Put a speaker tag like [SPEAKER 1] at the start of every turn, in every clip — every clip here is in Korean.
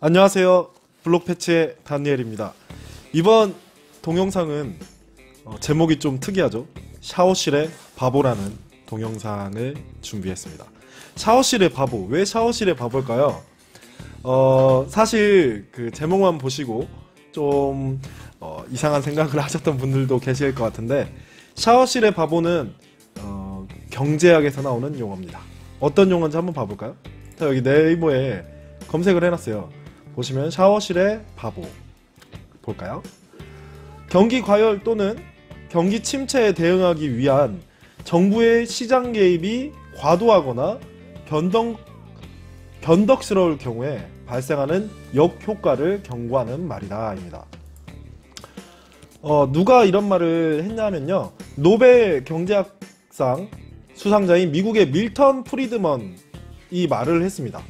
[SPEAKER 1] 안녕하세요. 블록패치의 다니엘입니다. 이번 동영상은 제목이 좀 특이하죠. 샤워실의 바보라는 동영상을 준비했습니다. 샤워실의 바보, 왜 샤워실의 바보일까요? 사실 그 제목만 보시고 좀 이상한 생각을 하셨던 분들도 계실 것 같은데, 샤워실의 바보는 경제학에서 나오는 용어입니다. 어떤 용어인지 한번 봐볼까요? 자, 여기 네이버에 검색을 해놨어요. 보시면 샤워실의 바보 볼까요? 경기 과열 또는 경기 침체에 대응하기 위한 정부의 시장 개입이 과도하거나 변덕스러울 경우에 발생하는 역효과를 경고하는 말이다 입니다. 누가 이런 말을 했냐면요, 노벨 경제학상 수상자인 미국의 밀턴 프리드먼이 말을 했습니다.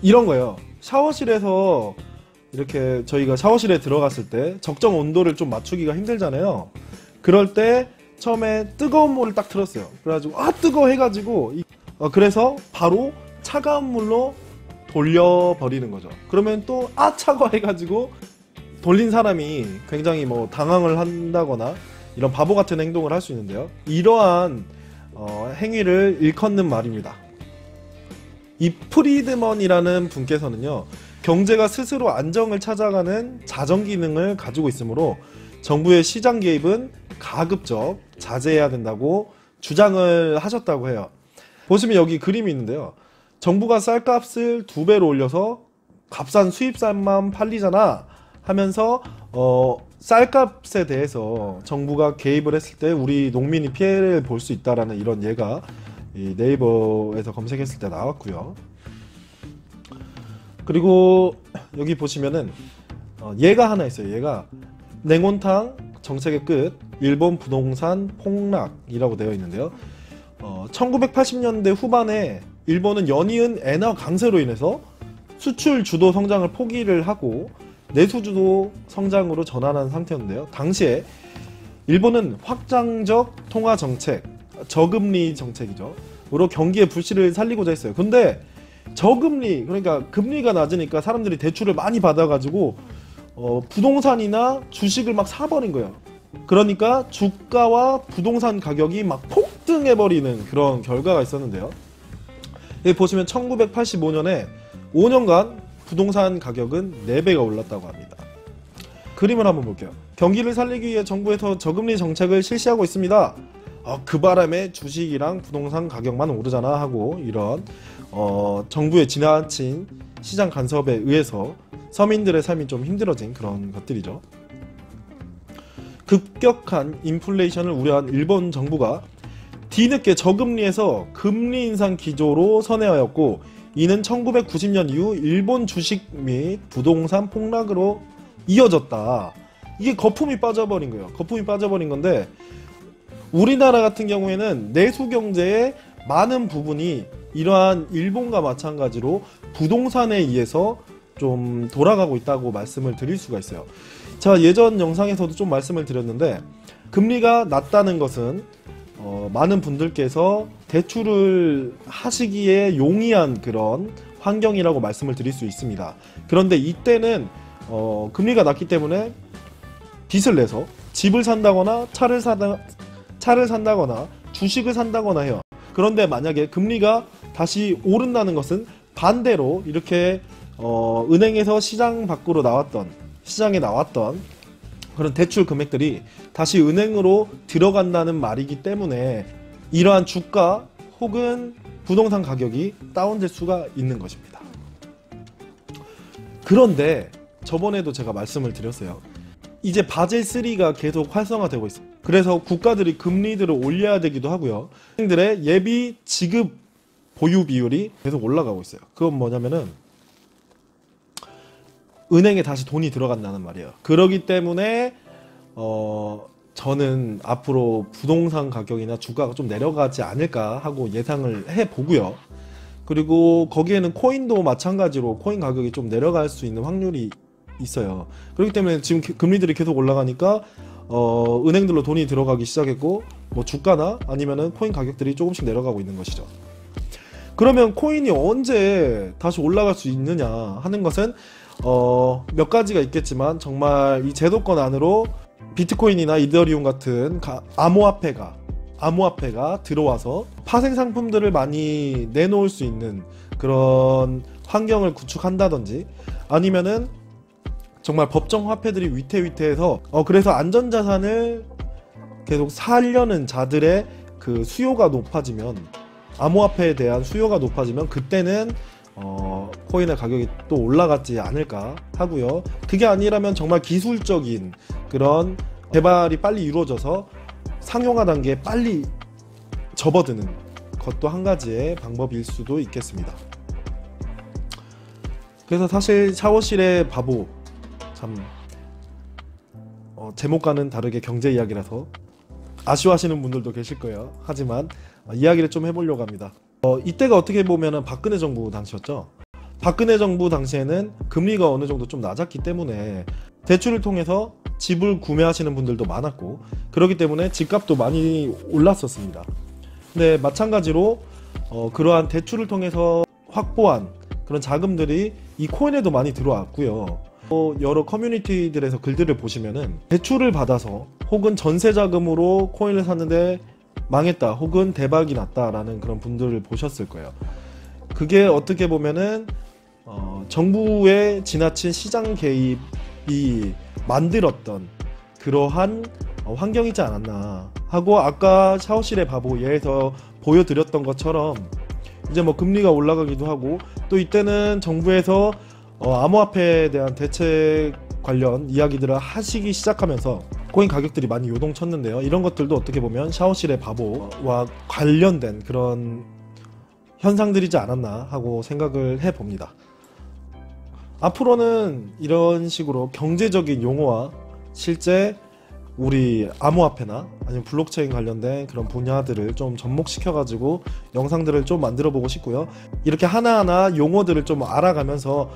[SPEAKER 1] 이런 거예요. 샤워실에서 이렇게 저희가 샤워실에 들어갔을 때 적정 온도를 좀 맞추기가 힘들잖아요. 그럴 때 처음에 뜨거운 물을 딱 틀었어요. 그래가지고 뜨거워 해가지고 그래서 바로 차가운 물로 돌려버리는 거죠. 그러면 또 차가워 해가지고 돌린 사람이 굉장히 당황을 한다거나 이런 바보 같은 행동을 할 수 있는데요. 이러한 행위를 일컫는 말입니다. 이 프리드먼이라는 분께서는요, 경제가 스스로 안정을 찾아가는 자정 기능을 가지고 있으므로 정부의 시장 개입은 가급적 자제해야 된다고 주장을 하셨다고 해요. 보시면 여기 그림이 있는데요, 정부가 쌀값을 2배로 올려서 값싼 수입쌀만 팔리잖아 하면서 쌀값에 대해서 정부가 개입을 했을 때 우리 농민이 피해를 볼 수 있다라는 이런 예가 이 네이버에서 검색했을 때 나왔고요. 그리고 여기 보시면은 예가 하나 있어요. 얘가 냉온탕 정책의 끝, 일본 부동산 폭락이라고 되어 있는데요. 1980년대 후반에 일본은 연이은 엔화 강세로 인해서 수출 주도 성장을 포기를 하고 내수 주도 성장으로 전환한 상태였는데요. 당시에 일본은 확장적 통화 정책, 저금리 정책이죠, 으로 경기의 불씨를 살리고자 했어요. 근데 저금리, 그러니까 금리가 낮으니까 사람들이 대출을 많이 받아가지고 부동산이나 주식을 막 사버린 거예요. 그러니까 주가와 부동산 가격이 막 폭등해버리는 그런 결과가 있었는데요. 여기 보시면 1985년에 5년간 부동산 가격은 4배가 올랐다고 합니다. 그림을 한번 볼게요. 경기를 살리기 위해 정부에서 저금리 정책을 실시하고 있습니다. 그 바람에 주식이랑 부동산 가격만 오르잖아 하고, 이런 정부의 지나친 시장 간섭에 의해서 서민들의 삶이 좀 힘들어진 그런 것들이죠. 급격한 인플레이션을 우려한 일본 정부가 뒤늦게 저금리에서 금리 인상 기조로 선회하였고, 이는 1990년 이후 일본 주식 및 부동산 폭락으로 이어졌다. 이게 거품이 빠져버린 거예요. 거품이 빠져버린 건데, 우리나라 같은 경우에는 내수 경제의 많은 부분이 이러한 일본과 마찬가지로 부동산에 의해서 좀 돌아가고 있다고 말씀을 드릴 수가 있어요. 제가 예전 영상에서도 좀 말씀을 드렸는데, 금리가 낮다는 것은 많은 분들께서 대출을 하시기에 용이한 그런 환경이라고 말씀을 드릴 수 있습니다. 그런데 이때는 금리가 낮기 때문에 빚을 내서 집을 산다거나 차를 산다거나 주식을 산다거나 해요. 그런데 만약에 금리가 다시 오른다는 것은 반대로 이렇게 은행에서 시장에 나왔던 그런 대출 금액들이 다시 은행으로 들어간다는 말이기 때문에 이러한 주가 혹은 부동산 가격이 다운될 수가 있는 것입니다. 그런데 저번에도 제가 말씀을 드렸어요. 이제 바젤3가 계속 활성화되고 있어요. 그래서 국가들이 금리들을 올려야 되기도 하고요. 은행들의 예비 지급 보유 비율이 계속 올라가고 있어요. 그건 뭐냐면은 은행에 다시 돈이 들어간다는 말이에요. 그러기 때문에 저는 앞으로 부동산 가격이나 주가가 좀 내려가지 않을까 하고 예상을 해보고요. 그리고 거기에는 코인도 마찬가지로 코인 가격이 좀 내려갈 수 있는 확률이 있어요. 그렇기 때문에 지금 금리들이 계속 올라가니까 은행들로 돈이 들어가기 시작했고, 주가나 아니면은 코인 가격들이 조금씩 내려가고 있는 것이죠. 그러면 코인이 언제 다시 올라갈 수 있느냐 하는 것은 몇 가지가 있겠지만 정말 이 제도권 안으로 비트코인이나 이더리움 같은 암호화폐가 들어와서 파생 상품들을 많이 내놓을 수 있는 그런 환경을 구축한다든지, 아니면은 정말 법정 화폐들이 위태위태해서 그래서 안전자산을 계속 사려는 자들의 그 수요가 높아지면, 암호화폐에 대한 수요가 높아지면 그때는 코인의 가격이 또 올라가지 않을까 하고요. 그게 아니라면 정말 기술적인 그런 개발이 빨리 이루어져서 상용화 단계에 빨리 접어드는 것도 한 가지의 방법일 수도 있겠습니다. 그래서 사실 샤워실의 바보, 참 제목과는 다르게 경제 이야기라서 아쉬워하시는 분들도 계실 거예요. 하지만 이야기를 좀 해보려고 합니다. 이때가 어떻게 보면은 박근혜 정부 당시였죠. 박근혜 정부 당시에는 금리가 어느 정도 좀 낮았기 때문에 대출을 통해서 집을 구매하시는 분들도 많았고, 그렇기 때문에 집값도 많이 올랐었습니다. 근데 마찬가지로 그러한 대출을 통해서 확보한 그런 자금들이 이 코인에도 많이 들어왔고요. 여러 커뮤니티들에서 글들을 보시면은 대출을 받아서 혹은 전세 자금으로 코인을 샀는데 망했다 혹은 대박이 났다 라는 그런 분들을 보셨을 거예요. 그게 어떻게 보면은 정부의 지나친 시장 개입이 만들었던 그러한 환경이지 않았나 하고, 아까 샤워실의 바보 예에서 보여드렸던 것처럼 이제 뭐 금리가 올라가기도 하고, 또 이때는 정부에서 암호화폐에 대한 대책 관련 이야기들을 하시기 시작하면서 코인 가격들이 많이 요동쳤는데요. 이런 것들도 어떻게 보면 샤워실의 바보와 관련된 그런 현상들이지 않았나 하고 생각을 해봅니다. 앞으로는 이런 식으로 경제적인 용어와 실제 우리 암호화폐나 아니면 블록체인 관련된 그런 분야들을 좀 접목시켜 가지고 영상들을 좀 만들어 보고 싶고요. 이렇게 하나하나 용어들을 좀 알아가면서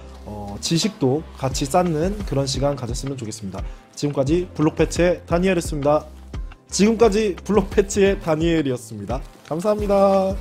[SPEAKER 1] 지식도 같이 쌓는 그런 시간 가졌으면 좋겠습니다. 지금까지 블록패치의 다니엘이었습니다. 감사합니다.